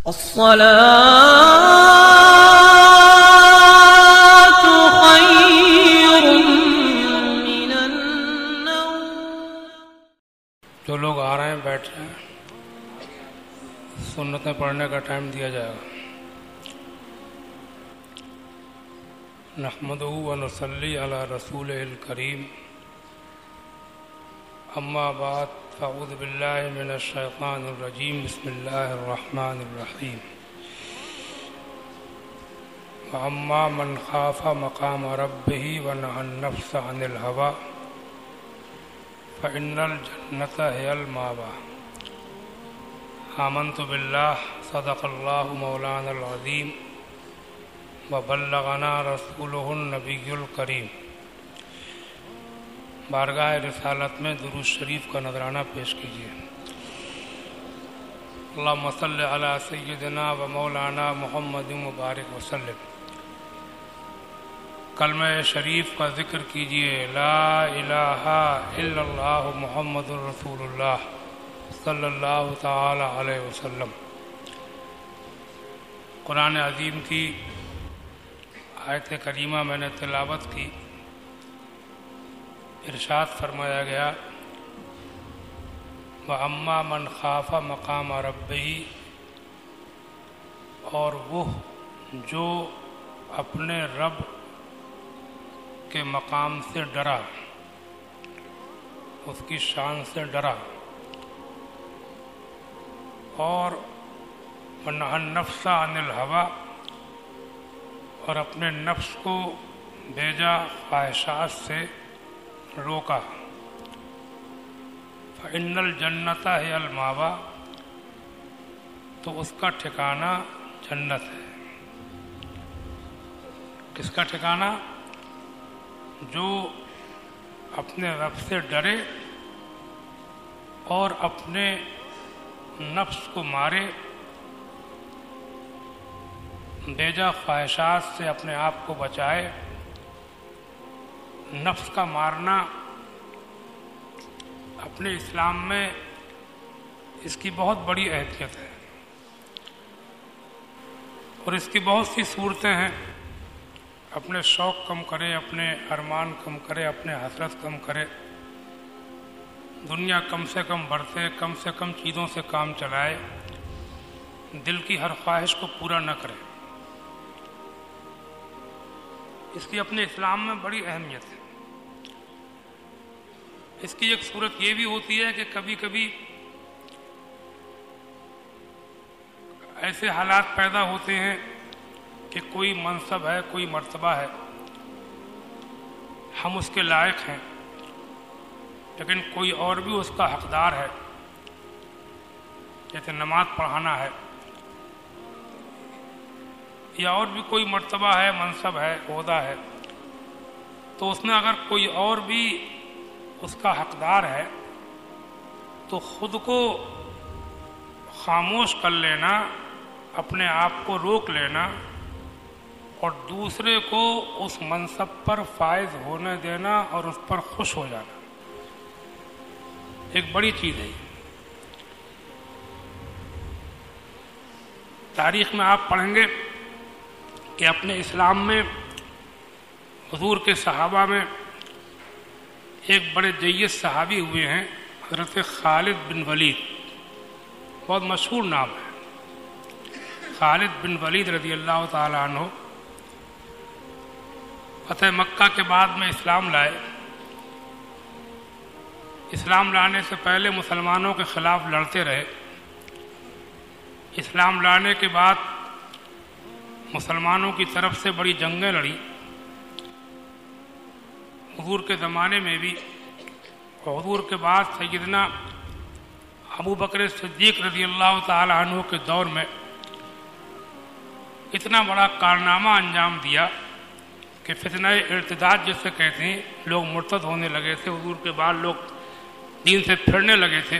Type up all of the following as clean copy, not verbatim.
الصلاة خير من النوم۔ جو لوگ آ رہے ہیں بیٹھ رہے ہیں، سنتیں پڑھنے کا ٹائم دیا جائے گا۔ نحمدہ و نصلی علی رسولہ الکریم، اما بعد فاعوذ باللہ من الشیطان الرجیم، بسم اللہ الرحمن الرحیم۔ واما من خاف مقام ربہ ونہى النفس عن الہوى فإن الجنة هي المأوى۔ آمنت باللہ، صدق اللہ مولانا العظیم، وبلغنا رسولہ النبی الکریم۔ بارگاہ رسالت میں درود شریف کا نذرانہ پیش کیجیے۔ اللہم صلی علی سیدنا و مولانا محمد مبارک وسلم۔ کلمہ شریف کا ذکر کیجیے، لا الہ الا اللہ محمد رسول اللہ صلی اللہ تعالی علیہ وسلم۔ قرآن عظیم کی آیت کریمہ میں نے تلاوت کی، ارشاد فرمایا گیا، وَأَمَّا مَنْ خَافَ مَقَامَ رَبِّهِ، اور وہ جو اپنے رب کے مقام سے ڈرا، اس کی شان سے ڈرا، اور وَنَهَى النَّفْسَ عَنِ الْهَوَىٰ، اور اپنے نفس کو بیجا خواہشات سے روکا، فَإِنَّ الْجَنَّةَ هِيَ الْمَأْوَىٰ، تو اس کا ٹھکانہ جنت ہے۔ کس کا ٹھکانہ؟ جو اپنے رب سے ڈرے اور اپنے نفس کو مارے، بیجا خواہشات سے اپنے آپ کو بچائے۔ نفس کا مارنا اپنے اسلام میں اس کی بہت بڑی اہمیت ہے، اور اس کی بہت سی صورتیں ہیں۔ اپنے شوق کم کرے، اپنے ارمان کم کرے، اپنے حسرت کم کرے، دنیا کم سے کم برتے، کم سے کم چیزوں سے کام چلائے، دل کی ہر خواہش کو پورا نہ کرے۔ اس کی اپنے اسلام میں بڑی اہمیت ہے۔ اس کی ایک صورت یہ بھی ہوتی ہے کہ کبھی کبھی ایسے حالات پیدا ہوتے ہیں کہ کوئی منصب ہے، کوئی مرتبہ ہے، ہم اس کے لائق ہیں، لیکن کوئی اور بھی اس کا حقدار ہے، جیسے نماز پڑھانا ہے، یا اور بھی کوئی مرتبہ ہے، منصب ہے، عہدہ ہے، تو اس میں اگر کوئی اور بھی اس کا حقدار ہے تو خود کو خاموش کر لینا، اپنے آپ کو روک لینا، اور دوسرے کو اس منصب پر فائز ہونے دینا اور اس پر خوش ہو جانا، ایک بڑی چیز ہے۔ تاریخ میں آپ پڑھیں گے کہ اپنے اسلام میں حضور کے صحابہ میں ایک بڑے جید صحابی ہوئے ہیں، حضرت خالد بن ولید، بہت مشہور نام ہے۔ خالد بن ولید رضی اللہ تعالی عنہ فتح مکہ کے بعد میں اسلام لائے۔ اسلام لانے سے پہلے مسلمانوں کے خلاف لڑتے رہے۔ اسلام لانے کے بعد مسلمانوں کی طرف سے بڑی جنگیں لڑی، حضور کے زمانے میں بھی، اور حضور کے بعد سیدنا ابو بکر صدیق رضی اللہ تعالی عنہ کے دور میں اتنا بڑا کارنامہ انجام دیا کہ فتنہ ارتداد جسے کہتے ہیں، لوگ مرتد ہونے لگے تھے، حضور کے بعد لوگ دین سے پھرنے لگے تھے،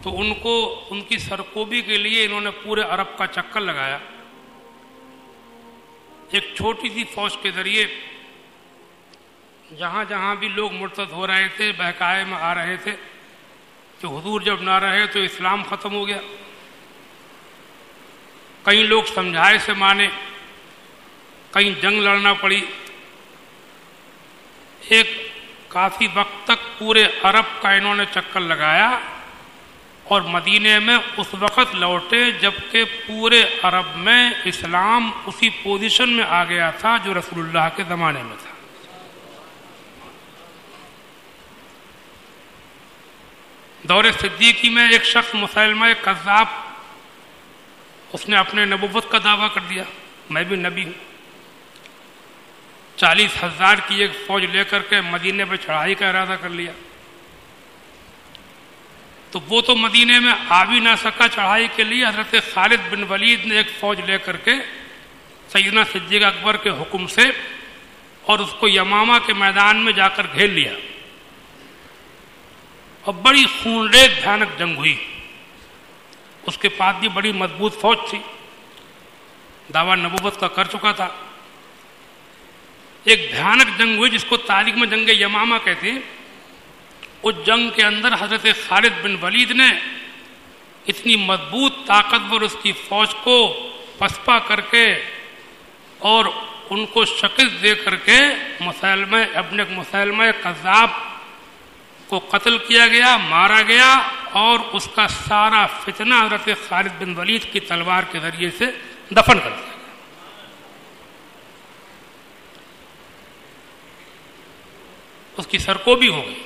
تو ان کی سرکوبی کے لیے انہوں نے پورے عرب کا چکر لگایا۔ ایک چھوٹی سی فوج کے ذریعے جہاں جہاں بھی لوگ مرتد ہو رہے تھے، بہکائے میں آ رہے تھے کہ حضور جب نہ رہے تو اسلام ختم ہو گیا، کئی لوگ سمجھائے سے مانے، کہیں جنگ لڑنا پڑی. ایک کافی وقت تک پورے عرب کا انہوں نے چکر لگایا اور مدینے میں اس وقت لوٹے جبکہ پورے عرب میں اسلام اسی پوزیشن میں آ گیا تھا جو رسول اللہ کے زمانے میں تھا. دور صدیقی میں ایک شخص مسلمہ کذاب، اس نے اپنے نبوت کا دعویٰ کر دیا، میں بھی نبی ہوں. 40,000 کی ایک فوج لے کر کے مدینے پہ چڑھائی کا ارادہ کر لیا. تو وہ تو مدینے میں آ بھی نہ سکا چڑھائی کے لیے. حضرت خالد بن ولید نے ایک فوج لے کر کے سیدنا صدیق اکبر کے حکم سے اور اس کو یمامہ کے میدان میں جا کر گھیر لیا اور بڑی خونریز بھیانک جنگ ہوئی. اس کے پاس بھی بڑی مضبوط فوج تھی، دعویٰ نبوت کا کر چکا تھا. ایک بھیانک جنگ ہوئی جس کو تاریخ میں جنگ یمامہ کہتے ہیں. اس جنگ کے اندر حضرت خالد بن ولید نے اتنی مضبوط طاقتور اس کی فوج کو پسپا کر کے اور ان کو شکست دے کر کے مسلمہ کذاب کو قتل کیا گیا، مارا گیا اور اس کا سارا فتنہ حضرت خالد بن ولید کی تلوار کے ذریعے سے دفن کر دیا. اس کی سرکوبی ہو گئی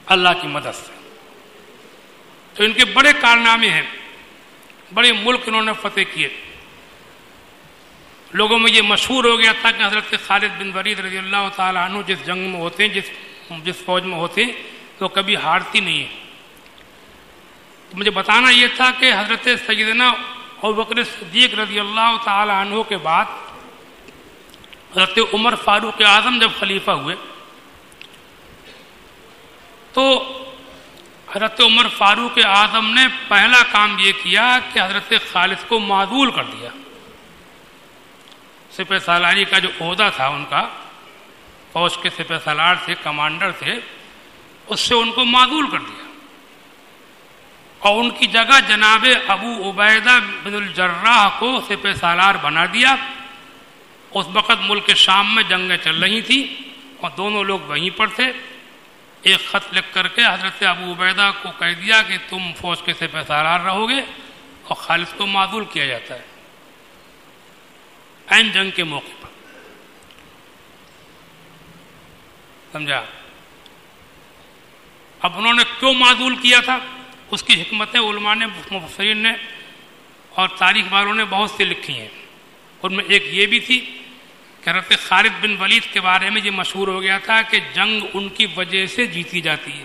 اللہ کی مدد سے. تو ان کے بڑے کارنامے ہیں، بڑے ملک انہوں نے فتح کیے. لوگوں میں یہ مشہور ہو گیا تھا کہ حضرت خالد بن ولید رضی اللہ تعالیٰ عنہ جس جنگ میں ہوتے ہیں، جس فوج میں ہوتے ہیں تو کبھی ہارتی نہیں ہے. تو مجھے بتانا یہ تھا کہ حضرت سیدنا ابوبکر صدیق رضی اللہ تعالیٰ عنہ کے بعد حضرت عمر فاروق اعظم جب خلیفہ ہوئے تو حضرت عمر فاروق اعظم نے پہلا کام یہ کیا کہ حضرت خالد کو معزول کر دیا. سپہ سالاری کا جو عہدہ تھا ان کا، فوج کے سپہ سالار تھے، کمانڈر تھے، اس سے ان کو معزول کر دیا اور ان کی جگہ جناب ابو عبیدہ بن الجراح کو سپہ سالار بنا دیا. اس وقت ملک شام میں جنگیں چل رہی تھیں اور دونوں لوگ وہیں پر تھے. ایک خط لکھ کر کے حضرت ابو عبیدہ کو کہہ دیا کہ تم فوج کے سپہ سالار رہو گے اور خالد کو معزول کیا جاتا ہے عین جنگ کے موقع پر. سمجھا؟ اب انہوں نے کیوں معزول کیا تھا، اس کی حکمتیں علماء نے، مفسرین نے اور تاریخ والوں نے بہت سی لکھی ہیں. ان میں ایک یہ بھی تھی کہ حضرت خالد بن ولید کے بارے میں یہ مشہور ہو گیا تھا کہ جنگ ان کی وجہ سے جیتی جاتی ہے.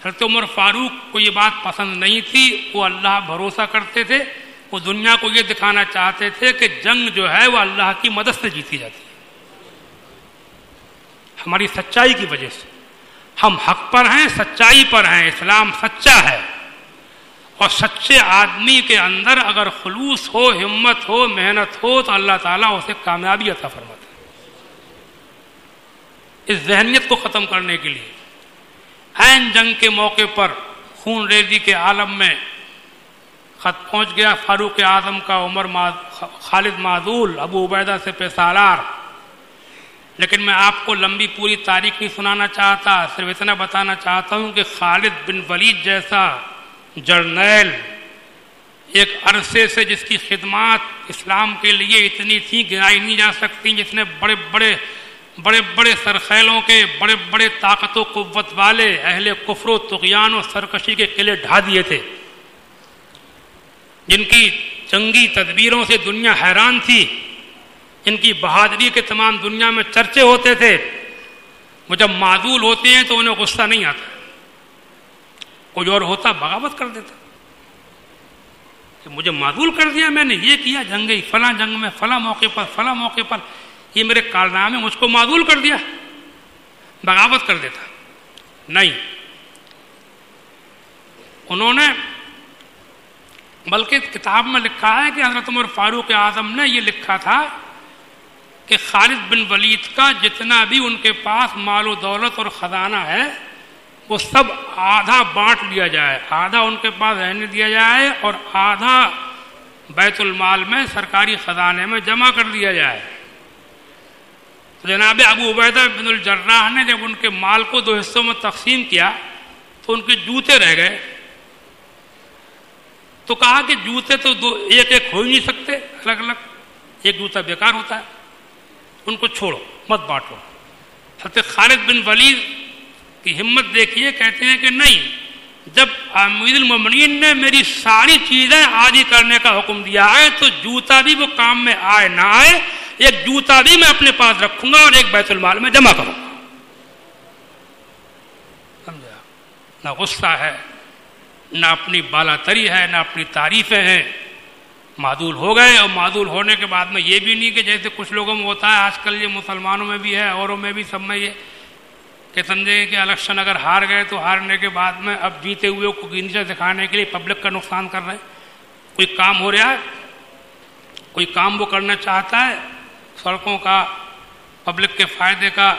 حضرت عمر فاروق کو یہ بات پسند نہیں تھی، وہ اللہ بھروسہ کرتے تھے، وہ دنیا کو یہ دکھانا چاہتے تھے کہ جنگ جو ہے وہ اللہ کی مدد سے جیتی جاتی ہے، ہماری سچائی کی وجہ سے. ہم حق پر ہیں، سچائی پر ہیں، اسلام سچا ہے اور سچے آدمی کے اندر اگر خلوص ہو، ہمت ہو، محنت ہو تو اللہ تعالیٰ اسے کامیابی عطا فرماتا ہے. اس ذہنیت کو ختم کرنے کے لیے عین جنگ کے موقع پر خون ریزی کے عالم میں خط پہنچ گیا فاروق اعظم کا، خالد معزول، ابو عبیدہ سپہ سالار. لیکن میں آپ کو لمبی پوری تاریخ نہیں سنانا چاہتا، صرف اتنا بتانا چاہتا ہوں کہ خالد بن ولید جیسا جرنیل ایک عرصے سے جس کی خدمات اسلام کے لیے اتنی تھی گنائی نہیں جا سکتی، جس نے بڑے بڑے سرخیلوں کے، بڑے بڑے طاقت و قوت والے اہل کفر و طغیان و سرکشی کے قلعے ڈھا دیے تھے، جن کی جنگی تدبیروں سے دنیا حیران تھی، جن کی بہادری کے تمام دنیا میں چرچے ہوتے تھے، وہ جب معزول ہوتے ہیں تو انہیں غصہ نہیں آتا. کوئی اور ہوتا بغاوت کر دیتا کہ مجھے معزول کر دیا، میں نے یہ کیا، جنگی فلاں جنگ میں فلاں موقع پر یہ میرے کارنامے، مجھ کو معزول کر دیا، بغاوت کر دیتا. نہیں، انہوں نے بلکہ کتاب میں لکھا ہے کہ حضرت عمر فاروق اعظم نے یہ لکھا تھا کہ خالد بن ولید کا جتنا بھی ان کے پاس مال و دولت اور خزانہ ہے وہ سب آدھا بانٹ لیا جائے، آدھا ان کے پاس رہنے دیا جائے اور آدھا بیت المال میں سرکاری خزانے میں جمع کر دیا جائے۔ تو جناب ابو عبیدہ بن الجراح نے جب ان کے مال کو 2 حصوں میں تقسیم کیا تو ان کے جوتے رہ گئے، تو کہا کہ جوتے تو ایک ایک ہو ہی نہیں سکتے الگ الگ، ایک جوتا بیکار ہوتا ہے، ان کو چھوڑو مت بانٹو۔ حضرت خالد بن ولید کی ہمت دیکھیے، کہتے ہیں کہ نہیں، جب امیر المومنین نے میری ساری چیزیں آدھی کرنے کا حکم دیا ہے تو جوتا بھی وہ کام میں آئے نہ آئے، ایک جوتا بھی میں اپنے پاس رکھوں گا اور ایک بیت المال میں جمع کروں گا۔ سمجھا؟ نہ غصہ ہے، نہ اپنی بالا تری ہے، نہ اپنی تعریفیں ہیں، معدول ہو گئے۔ اور معدول ہونے کے بعد میں یہ بھی نہیں کہ جیسے کچھ لوگوں میں ہوتا ہے آج کل، یہ مسلمانوں میں بھی ہے، اوروں میں بھی، سب میں یہ کہ سمجھے کہ الیکشن اگر ہار گئے تو ہارنے کے بعد میں اب جیتے ہوئے کو نیچا دکھانے کے لیے پبلک کا نقصان کر رہے ہیں۔ کوئی کام ہو رہا ہے، کوئی کام وہ کرنا چاہتا ہے سڑکوں کا، پبلک کے فائدے کا،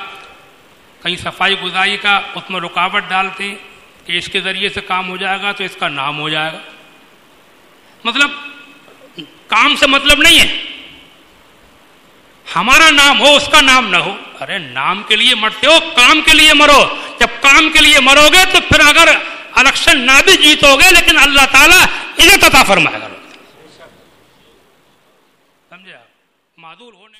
کہیں صفائی گزاری کا، اس میں رکاوٹ ڈالتے ہیں کہ اس کے ذریعے سے کام ہو جائے گا تو اس کا نام ہو جائے گا۔ مطلب کام سے مطلب نہیں ہے، ہمارا نام ہو اس کا نام نہ ہو۔ ارے نام کے لیے مرتے ہو، کام کے لیے مرو۔ جب کام کے لیے مرو گے تو پھر اگر الیکشن نہ بھی جیتو گے لیکن اللہ تعالیٰ عزت عطا فرمائے گا۔ سمجھے آپ؟ معذور ہونے